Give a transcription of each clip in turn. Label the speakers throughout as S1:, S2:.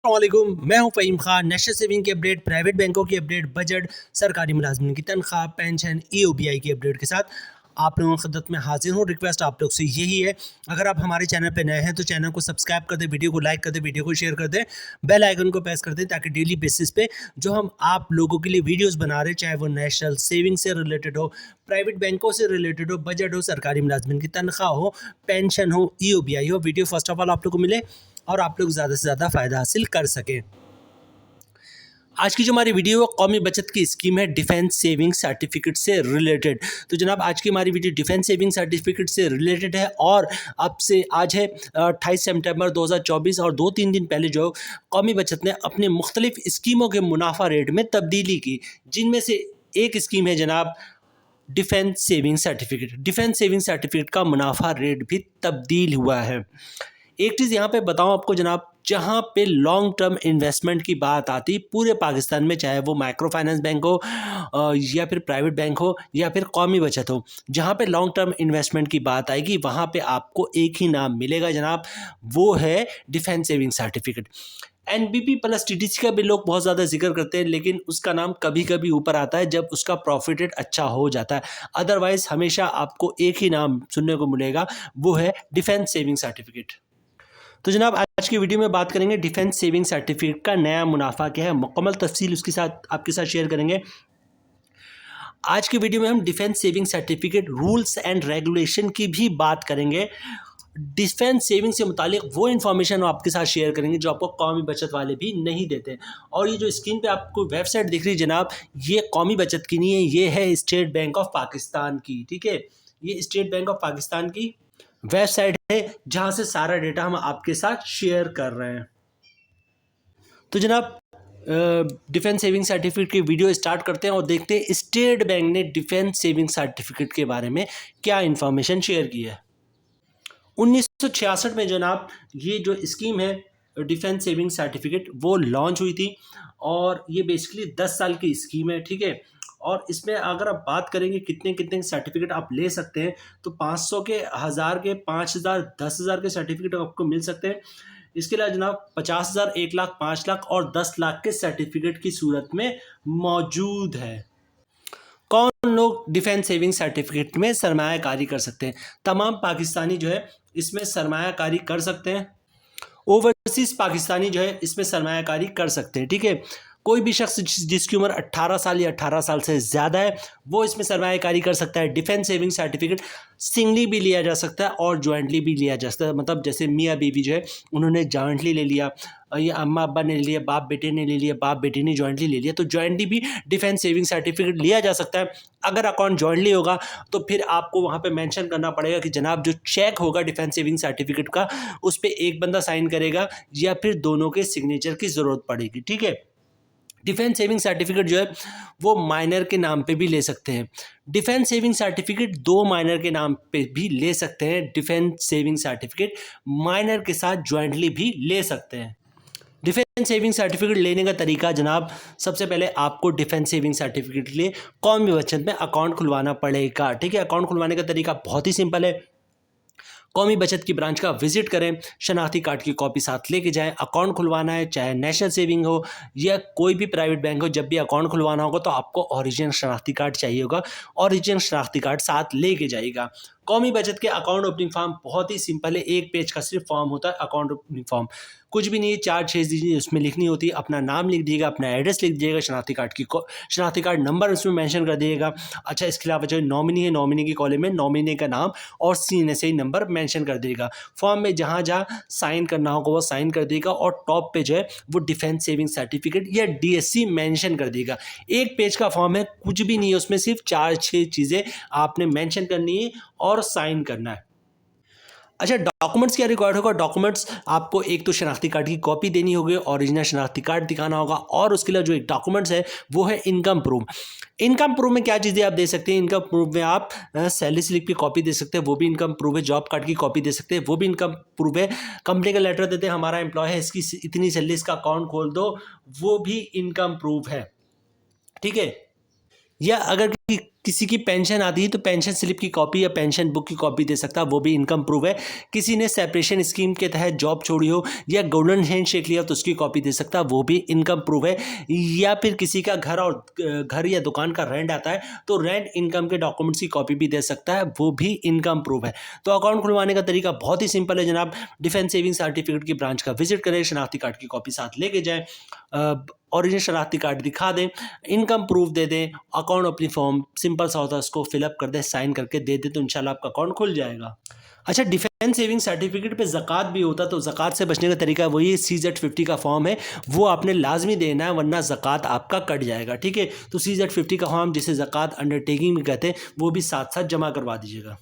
S1: वालेकुम, मैं हूं फ़हीम खान। नेशनल सेविंग की अपडेट, प्राइवेट बैंकों की अपडेट, बजट, सरकारी मुलाजमिन की तनख्वाह, पेंशन, ईओबीआई की अपडेट के साथ आप लोगों की खिदमत में हाजिर हूं। रिक्वेस्ट आप लोग से यही है, अगर आप हमारे चैनल पे नए हैं तो चैनल को सब्सक्राइब कर दें, वीडियो को लाइक कर दें, वीडियो को शेयर कर दें, बेल आइकन को प्रेस कर दें ताकि डेली बेसिस पे जो हम आप लोगों के लिए वीडियोस बना रहे हैं, चाहे वो नेशनल सेविंग से रिलेटेड हो, प्राइवेट बैंकों से रिलेटेड हो, बजट हो, सरकारी मुलाजमिन की तनख्वाह हो, पेंशन हो, ईओबीआई हो, वीडियो फर्स्ट ऑफ ऑल आप लोग को मिले और आप लोग ज़्यादा से ज़्यादा फ़ायदा हासिल कर सकें। आज की जो हमारी वीडियो है कौमी बचत की स्कीम है डिफेंस सेविंग सर्टिफिकेट से रिलेटेड। तो जनाब आज की हमारी वीडियो डिफेंस सेविंग सर्टिफिकेट से रिलेटेड है और अब से आज है 28 सितंबर 2024 और 2-3 दिन पहले जो कौमी बचत ने अपने मुख्तलिफ स्कीमों के मुनाफा रेट में तब्दीली की, जिनमें से एक स्कीम है जनाब defence saving certificate. Defence saving certificate का मुनाफा रेट भी तब्दील हुआ है। एक चीज़ यहाँ पे बताऊँ आपको जनाब, जहाँ पे लॉन्ग टर्म इन्वेस्टमेंट की बात आती पूरे पाकिस्तान में, चाहे वो माइक्रो फाइनेंस बैंक हो या फिर प्राइवेट बैंक हो या फिर कौमी बचत हो, जहाँ पे लॉन्ग टर्म इन्वेस्टमेंट की बात आएगी वहाँ पे आपको एक ही नाम मिलेगा जनाब, वो है defence saving certificate. NBP plus TDC का भी लोग बहुत ज़्यादा जिक्र करते हैं, लेकिन उसका नाम कभी कभी ऊपर आता है जब उसका प्रॉफिट रेट अच्छा हो जाता है। अदरवाइज हमेशा आपको एक ही नाम सुनने को मिलेगा, वो है डिफेंस सेविंग सर्टिफिकेट। तो जनाब आज की वीडियो में बात करेंगे डिफेंस सेविंग सर्टिफिकेट का नया मुनाफा क्या है, मुकम्मल तफसील उसके साथ आपके साथ शेयर करेंगे। आज की वीडियो में हम defence saving certificate rules and regulation की भी बात करेंगे। डिफेंस सेविंग से मुतालिक वो इन्फॉर्मेशन आपके साथ शेयर करेंगे जो आपको कौमी बचत वाले भी नहीं देते। और ये जो स्क्रीन पे आपको वेबसाइट दिख रही है जनाब, ये कौमी बचत की नहीं है, ये है स्टेट बैंक ऑफ पाकिस्तान की। ठीक है, ये स्टेट बैंक ऑफ पाकिस्तान की वेबसाइट है जहां से सारा डेटा हम आपके साथ शेयर कर रहे हैं। तो जनाब डिफेंस सेविंग सर्टिफिकेट की वीडियो स्टार्ट करते हैं और देखते हैं स्टेट बैंक ने डिफेंस सेविंग सर्टिफिकेट के बारे में क्या इंफॉर्मेशन शेयर की है। 1966 में जनाब ये जो स्कीम है डिफेंस सेविंग सर्टिफिकेट वो लॉन्च हुई थी और ये बेसिकली 10 साल की स्कीम है। ठीक है, और इसमें अगर आप बात करेंगे कितने कितने सर्टिफिकेट आप ले सकते हैं, तो 500 के, 1000 के, 5000, 10,000 के सर्टिफिकेट आपको मिल सकते हैं। इसके अलावा जनाब 50,000, 1 लाख, 5 लाख और 10 लाख के सर्टिफिकेट की सूरत में मौजूद है। कौन लोग डिफेंस सेविंग सर्टिफिकेट में सरमायाकारी कर सकते हैं? तमाम पाकिस्तानी जो है इसमें सरमायाकारी कर सकते हैं। ओवरसीज पाकिस्तानी जो है इसमें सरमायाकारी कर सकते हैं। ठीक है, कोई भी शख्स जिसकी उम्र 18 साल या 18 साल से ज़्यादा है वो इसमें सरमायाकारी कर सकता है। डिफेंस सेविंग सर्टिफिकेट सिंगली भी लिया जा सकता है और जॉइंटली भी लिया जा सकता है। मतलब जैसे मियाँ बीवी जो है उन्होंने जॉइंटली ले लिया, या अम्मा अब्बा ने ले लिया, बाप बेटे ने ले लिया, बाप बेटे ने जॉइंटली ले लिया, तो जॉइंटली भी डिफेंस सेविंग सर्टिफिकेट लिया जा सकता है। अगर अकाउंट जॉइंटली होगा तो फिर आपको वहाँ पे मेंशन करना पड़ेगा कि जनाब जो चेक होगा डिफेंस सेविंग सर्टिफिकेट का उस पर एक बंदा साइन करेगा या फिर दोनों के सिग्नेचर की ज़रूरत पड़ेगी। ठीक है, डिफेंस सेविंग सर्टिफिकेट जो है वो माइनर के नाम पे भी ले सकते हैं। डिफेंस सेविंग सर्टिफिकेट 2 माइनर के नाम पे भी ले सकते हैं। डिफेंस सेविंग सर्टिफिकेट माइनर के साथ जॉइंटली भी ले सकते हैं। डिफेंस सेविंग सर्टिफिकेट लेने का तरीका जनाब, सबसे पहले आपको डिफेंस सेविंग सर्टिफिकेट के लिए कौमी बचत में अकाउंट खुलवाना पड़ेगा। ठीक है, अकाउंट खुलवाने का तरीका बहुत ही सिंपल है। कौमी बचत की ब्रांच का विजिट करें, शनाख्ती कार्ड की कॉपी साथ लेके जाएं। अकाउंट खुलवाना है, चाहे नेशनल सेविंग हो या कोई भी प्राइवेट बैंक हो, जब भी अकाउंट खुलवाना होगा तो आपको ओरिजिनल शनाख्ती कार्ड चाहिए होगा। ओरिजिनल शनाख्ती कार्ड साथ लेके जाइएगा। कौमी बचत के अकाउंट ओपनिंग फॉर्म बहुत ही सिंपल है, 1 पेज का सिर्फ फॉर्म होता है अकाउंट ओपनिंग फॉर्म। कुछ भी नहीं है, 4-6 दीजिए उसमें लिखनी होती है, अपना नाम लिख दीजिएगा, अपना एड्रेस लिख दीजिएगा, शनाख्ती कार्ड की शनाख्ती कार्ड नंबर उसमें मेंशन कर दीजिएगा। अच्छा, इसके अलावा जो नॉमिनी है, नॉमिनी की कॉलम में नॉमिनी का नाम और CNSA नंबर मेंशन कर दीजिएगा। फॉर्म में जहाँ जहाँ साइन करना होगा वो साइन कर देगा और टॉप पे जो है वो डिफेंस सेविंग सर्टिफिकेट या DSC मेंशन कर देगा। 1 पेज का फॉर्म है, कुछ भी नहीं है उसमें, सिर्फ 4-6 चीज़ें आपने मेंशन करनी है और साइन करना है। अच्छा, डॉक्यूमेंट्स क्या रिक्वायर्ड होगा? डॉक्यूमेंट्स आपको एक तो शनाख्ती कार्ड की कॉपी देनी होगी, ओरिजिनल शनाख्ती कार्ड दिखाना होगा और उसके लिए जो एक डॉक्यूमेंट्स है वो है इनकम प्रूफ। इनकम प्रूफ में क्या चीज़ें आप दे सकते हैं? इनकम प्रूफ में आप सैलरी स्लिप की कॉपी दे सकते हैं, वो भी इनकम प्रूफ है। जॉब कार्ड की कॉपी दे सकते हैं, वो भी इनकम प्रूफ है। कंपनी का लेटर देते हैं, हमारा एम्प्लॉय है, इसकी इतनी सैलरी, इसका अकाउंट खोल दो, वो भी इनकम प्रूफ है। ठीक है, या अगर किसी की पेंशन आती है तो पेंशन स्लिप की कॉपी या पेंशन बुक की कॉपी दे सकता है, वो भी इनकम प्रूफ है। किसी ने सेपरेशन स्कीम के तहत जॉब छोड़ी हो या गोल्डन हैंडशेक लिया तो उसकी कॉपी दे सकता है, वो भी इनकम प्रूफ है। या फिर किसी का घर या दुकान का रेंट आता है तो रेंट इनकम के डॉक्यूमेंट्स की कॉपी भी दे सकता है, वो भी इनकम प्रूफ है। तो अकाउंट खुलवाने का तरीका बहुत ही सिंपल है जनाब। डिफेंस सेविंग सर्टिफिकेट की ब्रांच का विजिट करें, शनाख्ती कार्ड की कॉपी साथ लेके जाएं, ओरिजिनल शनाख्ती कार्ड दिखा दें, इनकम प्रूफ दे दें, अकाउंट अपनी फॉर्म सिंपल सा होता है उसको फिलअप कर दें, साइन करके दे दें, तो इंशाल्लाह आपका अकाउंट खुल जाएगा। अच्छा, डिफेंस सेविंग सर्टिफिकेट पे ज़कात भी होता है, तो ज़कात से बचने का तरीका वही CZ50 का फॉर्म है, वो आपने लाजमी देना है वरना ज़कात आपका कट जाएगा। ठीक है, तो CZ50 का फॉर्म जिसे ज़कात अंडरटेकिंग भी कहते हैं वो भी साथ साथ जमा करवा दीजिएगा।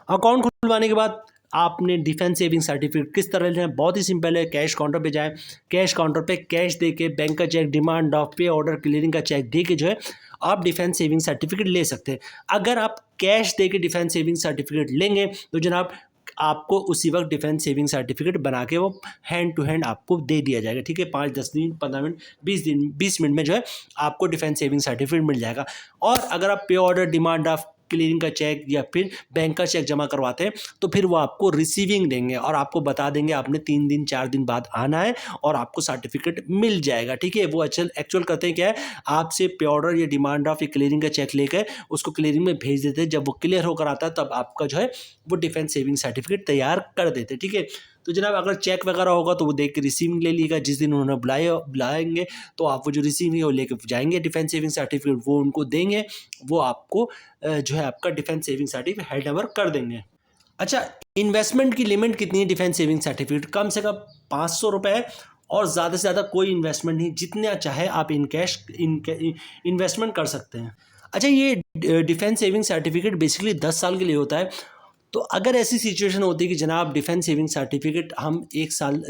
S1: अकाउंट खुलवाने के बाद आपने डिफेंस सेविंग सर्टिफिकेट किस तरह लेना है, बहुत ही सिंपल है। कैश काउंटर पे जाएं, कैश काउंटर पे कैश दे के बैंक का चेक, डिमांड ड्राफ्ट, पे ऑर्डर, क्लियरिंग का चेक दे के जो है आप डिफेंस सेविंग सर्टिफिकेट ले सकते हैं। अगर आप कैश दे के डिफेंस सेविंग सर्टिफिकेट लेंगे तो जनाब आपको उसी वक्त डिफेंस सेविंग सर्टिफिकेट बना के वो हैंड टू हैंड आपको दे दिया जाएगा। ठीक है, 5-10 दिन, 15 मिनट, 20 मिनट में जो है आपको डिफेंस सेविंग सर्टिफिकेट मिल जाएगा। और अगर आप पे ऑर्डर, डिमांड ड्राफ्ट, क्लियरिंग का चेक या फिर बैंक का चेक जमा करवाते हैं तो फिर वो आपको रिसीविंग देंगे और आपको बता देंगे आपने 3 दिन 4 दिन बाद आना है और आपको सर्टिफिकेट मिल जाएगा। ठीक है, वो एक्चुअल करते हैं क्या है, आपसे पे ऑर्डर या डिमांड ड्राफ्ट या क्लियरिंग का चेक लेकर उसको क्लियरिंग में भेज देते हैं। जब वो क्लियर होकर आता है तब आपका जो है वो डिफेंस सेविंग सर्टिफिकेट तैयार कर देते हैं। ठीक है, तो जनाब अगर चेक वगैरह होगा तो वो देख के रिसीविंग ले लीजिएगा। जिस दिन उन्होंने बुलाएंगे तो आप वो जो रिसीविंग है वो लेके जाएंगे, डिफेंस सेविंग सर्टिफिकेट वो उनको देंगे, वो आपको जो है आपका defence saving certificate hand over कर देंगे। अच्छा, इन्वेस्टमेंट की लिमिट कितनी है डिफेंस सेविंग सर्टिफिकेट? कम से कम 500 रुपये है और ज़्यादा से ज़्यादा कोई इन्वेस्टमेंट नहीं, जितना चाहे आप इन्वेस्टमेंट कर सकते हैं। अच्छा, ये डिफेंस सेविंग सर्टिफिकेट बेसिकली 10 साल के लिए होता है। तो अगर ऐसी सिचुएशन होती है कि जनाब डिफेंस सेविंग सर्टिफिकेट हम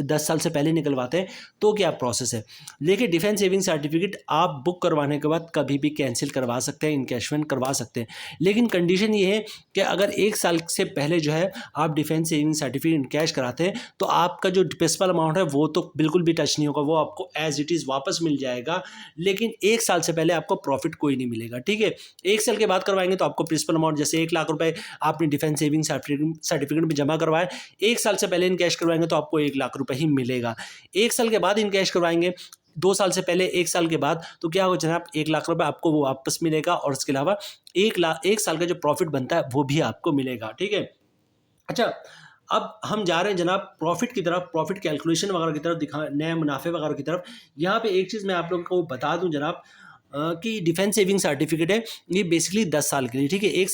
S1: 10 साल से पहले निकलवाते हैं तो क्या प्रोसेस है? लेकिन डिफेंस सेविंग सर्टिफिकेट आप बुक करवाने के बाद कभी भी कैंसिल करवा सकते हैं, इनकैशमेंट करवा सकते हैं। लेकिन कंडीशन ये है कि अगर 1 साल से पहले जो है आप डिफेंस सेविंग सर्टिफिकेट इनकैश कराते हैं तो आपका जो प्रिंसिपल अमाउंट है वो तो बिल्कुल भी टच नहीं होगा, वो आपको एज इट इज़ वापस मिल जाएगा। लेकिन 1 साल से पहले आपको प्रॉफिट कोई नहीं मिलेगा। ठीक है, 1 साल के बाद करवाएंगे तो आपको प्रिंसिपल अमाउंट जैसे 1 लाख रुपए आपने डिफेंस सेविंग सर्टिफिकेट में जमा करवाए, 1 साल से पहले इनकैश करवाएंगे तो आपको 1 लाख रुपए ही मिलेगा। 1 साल के बाद इनकैश करवाएंगे, 2 साल से पहले, 1 साल के बाद, तो क्या होगा जनाब 1 लाख रुपए आपको वो वापस मिलेगा और इसके अलावा 1 साल का जो प्रॉफिट बनता है वो भी आपको मिलेगा। ठीक है, अच्छा अब हम जा रहे हैं जनाब प्रॉफिट की तरफ, प्रॉफिट कैलकुलेशन वगैरह की तरफ, नए मुनाफे वगैरह की तरफ। यहाँ पे एक चीज़ मैं आप लोगों को बता दूं जनाब कि डिफेंस सेविंग सर्टिफिकेट है ये बेसिकली 10 साल के लिए। ठीक है,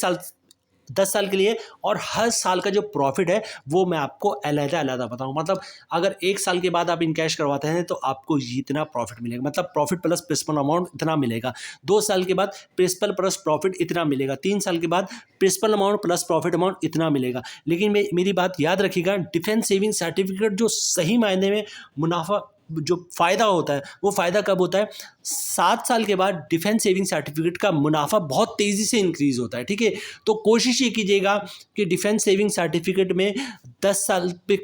S1: 10 साल के लिए, और हर साल का जो प्रॉफिट है वो मैं आपको अलग-अलग बताऊँ। मतलब अगर 1 साल के बाद आप इनकैश करवाते हैं तो आपको इतना प्रॉफिट मिलेगा, मतलब प्रॉफिट प्लस प्रिंसिपल अमाउंट इतना मिलेगा। 2 साल के बाद प्रिंसिपल प्लस प्रॉफिट इतना मिलेगा। 3 साल के बाद principal amount plus profit amount इतना मिलेगा। लेकिन मेरी बात याद रखिएगा, डिफेंस सेविंग सर्टिफिकेट जो सही मायने में मुनाफा जो फ़ायदा होता है वो फ़ायदा कब होता है? 7 साल के बाद डिफेंस सेविंग सर्टिफिकेट का मुनाफा बहुत तेज़ी से इंक्रीज़ होता है। ठीक है, तो कोशिश ये कीजिएगा कि डिफेंस सेविंग सर्टिफिकेट में 10 साल पे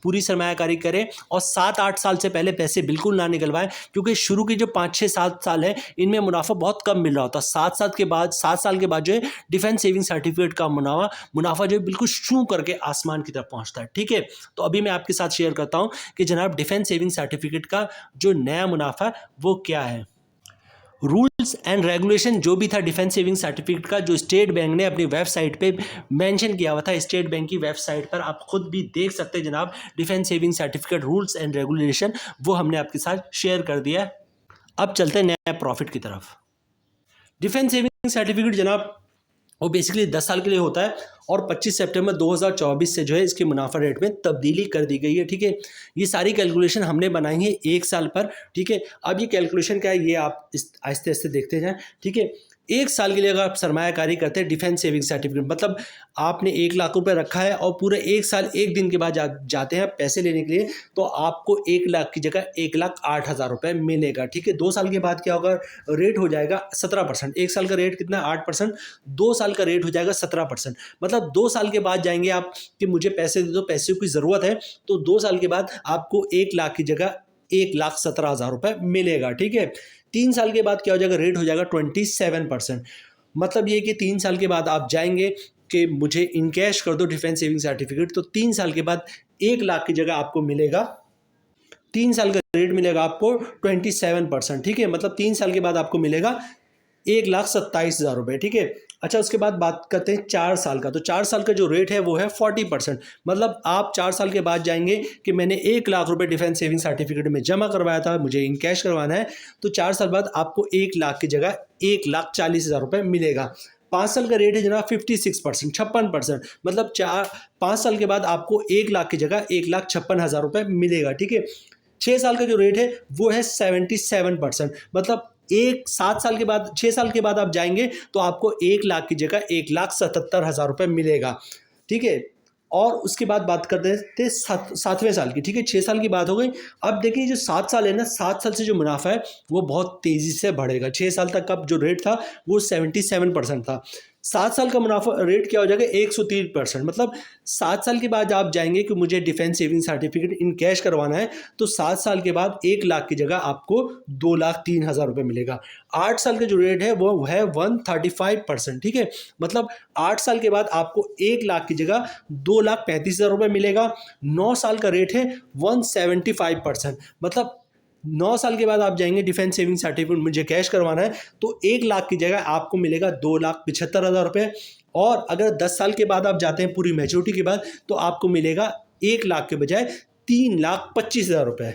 S1: पूरी सरमायाकारी करें और 7-8 साल से पहले पैसे बिल्कुल ना निकलवाएं, क्योंकि शुरू के जो 5-6-7 साल है इनमें मुनाफा बहुत कम मिल रहा होता है। 7 साल के बाद जो है डिफेंस सेविंग सर्टिफिकेट का मुनाफा जो है बिल्कुल शू करके आसमान की तरफ पहुँचता है। ठीक है, तो अभी मैं आपके साथ शेयर करता हूँ कि जनाब डिफेंस सेविंग सर्टिफिकेट का जो नया मुनाफा है वो क्या है। रूल्स एंड रेगुलेशन जो भी था डिफेंस सेविंग सर्टिफिकेट का, जो स्टेट बैंक ने अपनी वेबसाइट पे मेंशन किया हुआ था, स्टेट बैंक की वेबसाइट पर आप खुद भी देख सकते हैं जनाब defence saving certificate rules and regulation, वो हमने आपके साथ शेयर कर दिया है। अब चलते हैं नया प्रॉफिट की तरफ। डिफेंस सेविंग सर्टिफिकेट जनाब वो बेसिकली 10 साल के लिए होता है और 25 सितंबर 2024 से जो है इसके मुनाफा रेट में तब्दीली कर दी गई है। ठीक है, ये सारी कैलकुलेशन हमने बनाई है 1 साल पर। ठीक है, अब ये कैलकुलेशन क्या है ये आप आहिस्ते आहिस्ते देखते जाएं। ठीक है, 1 साल के लिए अगर आप सरमायाकारी करते हैं डिफेंस सेविंग सर्टिफिकेट, मतलब आपने 1 लाख रुपए रखा है और पूरे 1 साल 1 दिन के बाद जाते हैं पैसे लेने के लिए, तो आपको 1 लाख की जगह 1,08,000 रुपये मिलेगा। ठीक है, 2 साल के बाद क्या होगा, रेट हो जाएगा 17%। 1 साल का रेट कितना, 8%, 2 साल का रेट हो जाएगा 17%। मतलब 2 साल के बाद जाएंगे आप कि मुझे पैसे दे दो, पैसे की ज़रूरत है, तो 2 साल के बाद आपको 1 लाख की जगह 1,17,000 रुपये मिलेगा। ठीक है, 3 साल के बाद क्या हो जाएगा, रेट हो जाएगा 27%। मतलब ये कि 3 साल के बाद आप जाएंगे कि मुझे इन कैश कर दो डिफेंस सेविंग सर्टिफिकेट, तो 3 साल के बाद 1 लाख की जगह आपको मिलेगा, 3 साल का रेट मिलेगा आपको 27%, ठीक है। मतलब 3 साल के बाद आपको मिलेगा 1,27,000 रुपये, ठीक है। अच्छा, उसके बाद बात करते हैं 4 साल का। तो 4 साल का जो रेट है वो है 40%। मतलब आप 4 साल के बाद जाएंगे कि मैंने 1 लाख रुपए डिफेंस सेविंग सर्टिफिकेट में जमा करवाया था, मुझे इन कैश करवाना है, तो 4 साल बाद आपको 1 लाख की जगह 1,40,000 रुपये मिलेगा। 5 साल का रेट है जनाब 56%, 56%। मतलब 5 साल के बाद आपको 1 लाख की जगह 1,56,000 रुपये मिलेगा, ठीक है। 6 साल का जो रेट है वो है 77%। मतलब 7 साल के बाद, 6 साल के बाद आप जाएंगे तो आपको 1 लाख की जगह 1,77,000 रुपये मिलेगा, ठीक है। और उसके बाद बात करते थे 7वें साल की, ठीक है। 6 साल की बात हो गई। अब देखिए जो 7 साल है ना, 7 साल से जो मुनाफा है वो बहुत तेज़ी से बढ़ेगा। 6 साल तक का जो रेट था वो 77% था। 7 साल का मुनाफा रेट क्या हो जाएगा, 103%। मतलब 7 साल के बाद आप जाएंगे कि मुझे defence saving certificate in cash करवाना है, तो 7 साल के बाद 1 लाख की जगह आपको 2,03,000 रुपये मिलेगा। 8 साल का जो रेट है वो है 135%, ठीक है। मतलब 8 साल के बाद आपको 1 लाख की जगह 2,35,000 रुपये मिलेगा। 9 साल का रेट है 175%। मतलब 9 साल के बाद आप जाएंगे डिफेंस सेविंग सर्टिफिकेट मुझे कैश करवाना है, तो 1 लाख की जगह आपको मिलेगा 2,75,000 रुपये। और अगर 10 साल के बाद आप जाते हैं पूरी मैच्योरिटी के बाद, तो आपको मिलेगा 1 लाख के बजाय 3,25,000 रुपये।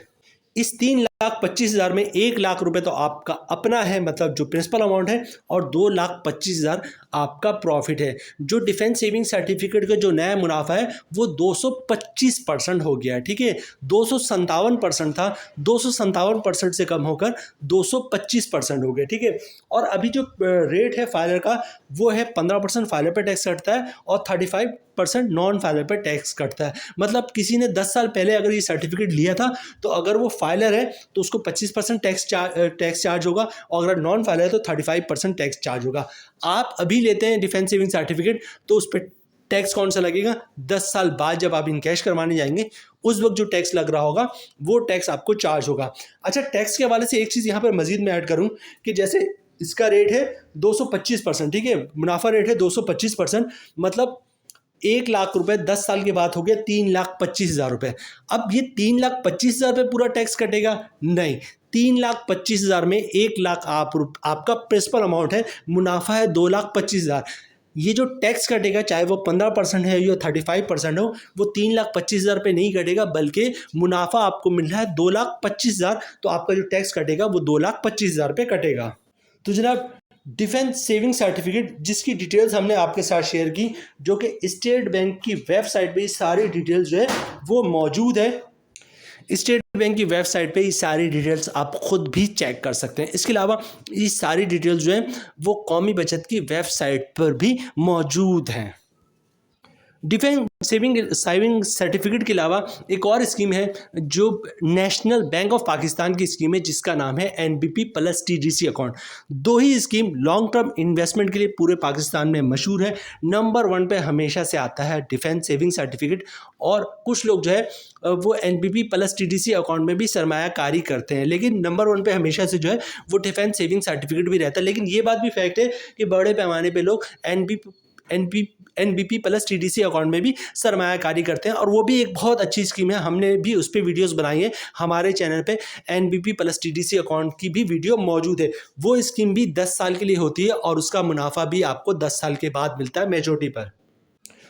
S1: इस 3,25,000 में 1 लाख रुपए तो आपका अपना है, मतलब जो प्रिंसिपल अमाउंट है, और 2,25,000 आपका प्रॉफिट है। जो डिफेंस सेविंग सर्टिफिकेट का जो नया मुनाफा है वो 225% हो गया है, ठीक है। 257% था, 257% से कम होकर 225% हो गया, ठीक है। और अभी जो रेट है फाइलर का वो है 15% फाइलर पर टैक्स कटता है और 35% नॉन फाइलर पर टैक्स कटता है। मतलब किसी ने 10 साल पहले अगर ये सर्टिफिकेट लिया था तो अगर वो फाइलर है तो उसको 25% टैक्स चार्ज होगा, और अगर नॉन फाइलर है तो 35% टैक्स चार्ज होगा। आप अभी लेते हैं डिफेंस सेविंग सर्टिफिकेट तो उस पर टैक्स कौन सा लगेगा, 10 साल बाद जब आप इन कैश करवाने जाएंगे उस वक्त जो टैक्स लग रहा होगा वो टैक्स आपको चार्ज होगा। अच्छा, टैक्स के हवाले से एक चीज़ यहाँ पर मजीद मैं ऐड करूँ कि जैसे इसका रेट है 225%, ठीक है। मुनाफा रेट है 225%। मतलब 1 लाख रुपए 10 साल के बाद हो गया 3,25,000 रुपये। अब ये 3,25,000 रुपये पूरा टैक्स कटेगा? नहीं, 3,25,000 में 1 लाख आपका प्रिंसिपल अमाउंट है, मुनाफा है 2,25,000। ये जो टैक्स कटेगा चाहे वो 15% है या 35% हो, वो 3,25,000 रुपये नहीं कटेगा, बल्कि मुनाफा आपको मिल रहा है 2,25,000, तो आपका जो टैक्स कटेगा वो 2,25,000 रुपये कटेगा। तो जनाब डिफेंस सेविंग सर्टिफिकेट जिसकी डिटेल्स हमने आपके साथ शेयर की, जो कि स्टेट बैंक की वेबसाइट पे सारी डिटेल्स जो है वो मौजूद है। स्टेट बैंक की वेबसाइट पे ये सारी डिटेल्स आप खुद भी चेक कर सकते हैं। इसके अलावा ये सारी डिटेल्स जो है वो कौमी बचत की वेबसाइट पर भी मौजूद हैं। डिफेंस सेविंग सर्टिफिकेट के अलावा एक और स्कीम है जो नेशनल बैंक ऑफ पाकिस्तान की स्कीम है, जिसका नाम है NBP प्लस TDC अकाउंट। दो ही स्कीम लॉन्ग टर्म इन्वेस्टमेंट के लिए पूरे पाकिस्तान में मशहूर है। नंबर 1 पे हमेशा से आता है डिफेंस सेविंग सर्टिफिकेट, और कुछ लोग जो है वो NBP प्लस TDC अकाउंट में भी सरमायाकारी करते हैं, लेकिन नंबर 1 पे हमेशा से जो है वो डिफेंस सेविंग सर्टिफिकेट भी रहता है। लेकिन ये बात भी फैक्ट है कि बड़े पैमाने पर लोग NBP प्लस TDC अकाउंट में भी सरमायाकारी करते हैं, और वो भी एक बहुत अच्छी स्कीम है। हमने भी उस पर वीडियोस बनाई है, हमारे चैनल पे NBP प्लस TDC अकाउंट की भी वीडियो मौजूद है। वो स्कीम भी 10 साल के लिए होती है और उसका मुनाफा भी आपको 10 साल के बाद मिलता है मैच्योरिटी पर।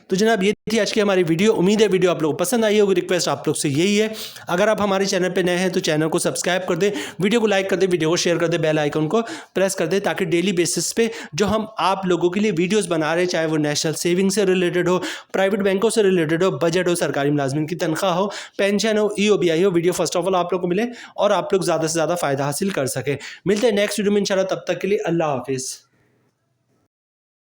S1: तो जनाब ये थी आज की हमारी वीडियो। उम्मीद है वीडियो आप लोगों को पसंद आई होगी। रिक्वेस्ट आप लोग से यही है, अगर आप हमारे चैनल पे नए हैं तो चैनल को सब्सक्राइब कर दें, वीडियो को लाइक कर दें, वीडियो को शेयर कर दें, बेल आइकन को प्रेस कर दें, ताकि डेली बेसिस पे जो हम आप लोगों के लिए वीडियोस बना रहे हैं, चाहे वो नेशनल सेविंग से रिलेटेड हो, प्राइवेट बैंकों से रिलेटेड हो, बजट हो, सरकारी मुलाजमिन की तनख्वाह हो, पेंशन हो, EOBI हो, वीडियो फर्स्ट ऑफ ऑल आप लोग को मिले और आप लोग ज़्यादा से ज़्यादा फ़ायदा हासिल कर सकें। मिलते हैं नेक्स्ट वीडियो में इंशाल्लाह। तब तक के लिए अल्लाह हाफिज़।